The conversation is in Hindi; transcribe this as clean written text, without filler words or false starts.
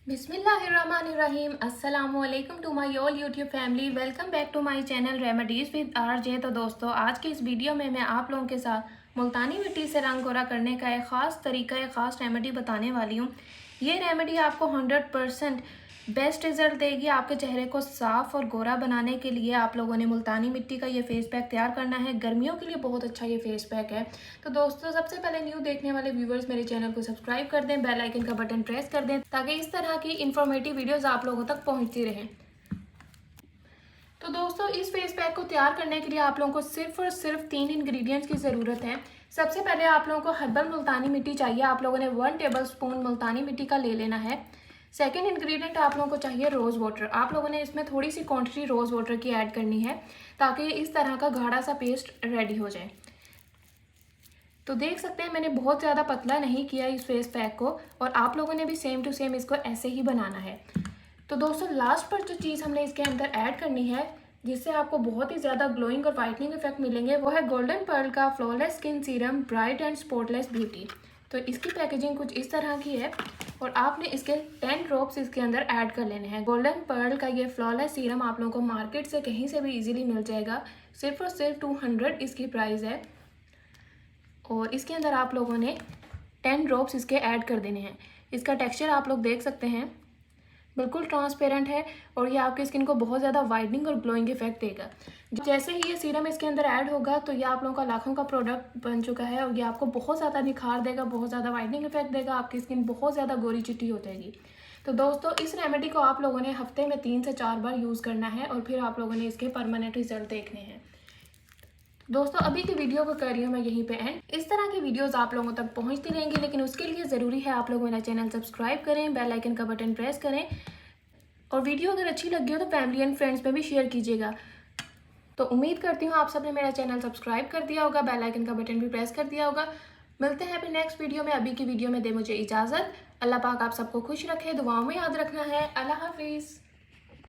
बिस्मिल्लाहिर्रहमानिर्रहीम। अस्सलाम वालेकुम to my all YouTube family. Welcome back to my channel remedies with RJ. तो दोस्तों, आज की इस वीडियो में मैं आप लोगों के साथ मुल्तानी मिट्टी से रंग गोरा करने का एक ख़ास तरीका, एक ख़ास रेमेडी बताने वाली हूँ। ये रेमेडी आपको 100% बेस्ट रिजल्ट देगी। आपके चेहरे को साफ़ और गोरा बनाने के लिए आप लोगों ने मुल्तानी मिट्टी का ये फेस पैक तैयार करना है। गर्मियों के लिए बहुत अच्छा ये फेस पैक है। तो दोस्तों, सबसे पहले न्यू देखने वाले व्यूवर्स मेरे चैनल को सब्सक्राइब कर दें, बेल आइकन का बटन प्रेस कर दें ताकि इस तरह की इन्फॉर्मेटिव वीडियोस आप लोगों तक पहुंचती रहें। तो दोस्तों, इस फेस पैक को तैयार करने के लिए आप लोगों को सिर्फ और सिर्फ 3 इंग्रेडिएंट्स की ज़रूरत है। सबसे पहले आप लोगों को हर्बल मुल्तानी मिट्टी चाहिए। आप लोगों ने 1 टेबलस्पून मुल्तानी मिट्टी का ले लेना है। सेकेंड इंग्रेडिएंट आप लोगों को चाहिए रोज़ वाटर। आप लोगों ने इसमें थोड़ी सी क्वांटिटी रोज़ वाटर की ऐड करनी है ताकि इस तरह का गाढ़ा सा पेस्ट रेडी हो जाए। तो देख सकते हैं मैंने बहुत ज़्यादा पतला नहीं किया इस फेस पैक को, और आप लोगों ने भी सेम टू सेम इसको ऐसे ही बनाना है। तो दोस्तों, लास्ट पर जो चीज़ हमने इसके अंदर ऐड करनी है जिससे आपको बहुत ही ज़्यादा ग्लोइंग और वाइटनिंग इफेक्ट मिलेंगे, वो है गोल्डन पर्ल का flawless skin serum bright and spotless beauty. तो इसकी पैकेजिंग कुछ इस तरह की है और आपने इसके 10 ड्रॉप्स इसके अंदर ऐड कर लेने हैं। गोल्डन पर्ल का ये फ्लॉलेस सीरम आप लोगों को मार्केट से कहीं से भी इजीली मिल जाएगा। सिर्फ और सिर्फ 200 इसकी प्राइस है और इसके अंदर आप लोगों ने 10 ड्रॉप्स इसके ऐड कर देने हैं। इसका टेक्सचर आप लोग देख सकते हैं, बिल्कुल ट्रांसपेरेंट है और ये आपकी स्किन को बहुत ज़्यादा वाइटनिंग और ग्लोइंग इफेक्ट देगा। जैसे ही ये सीरम इसके अंदर ऐड होगा तो ये आप लोगों का लाखों का प्रोडक्ट बन चुका है और ये आपको बहुत ज़्यादा निखार देगा, बहुत ज़्यादा वाइटनिंग इफेक्ट देगा। आपकी स्किन बहुत ज़्यादा गोरी चिट्टी हो जाएगी। तो दोस्तों, इस रेमेडी को आप लोगों ने हफ्ते में 3 से 4 बार यूज़ करना है और फिर आप लोगों ने इसके परमानेंट रिजल्ट देखने हैं। दोस्तों, अभी की वीडियो को कर रही हूँ मैं यहीं पे एंड। इस तरह की वीडियोस आप लोगों तक पहुँचती रहेंगी, लेकिन उसके लिए ज़रूरी है आप लोग मेरा चैनल सब्सक्राइब करें, बेल आइकन का बटन प्रेस करें और वीडियो अगर अच्छी लगी हो तो फैमिली एंड फ्रेंड्स में भी शेयर कीजिएगा। तो उम्मीद करती हूँ आप सबने मेरा चैनल सब्सक्राइब कर दिया होगा, बेल आइकन का बटन भी प्रेस कर दिया होगा। मिलते हैं अपने नेक्स्ट वीडियो में। अभी की वीडियो में दे मुझे इजाज़त। अल्लाह पाक आप सबको खुश रखे, दुआओं में याद रखना है। अल्लाह हाफिज़।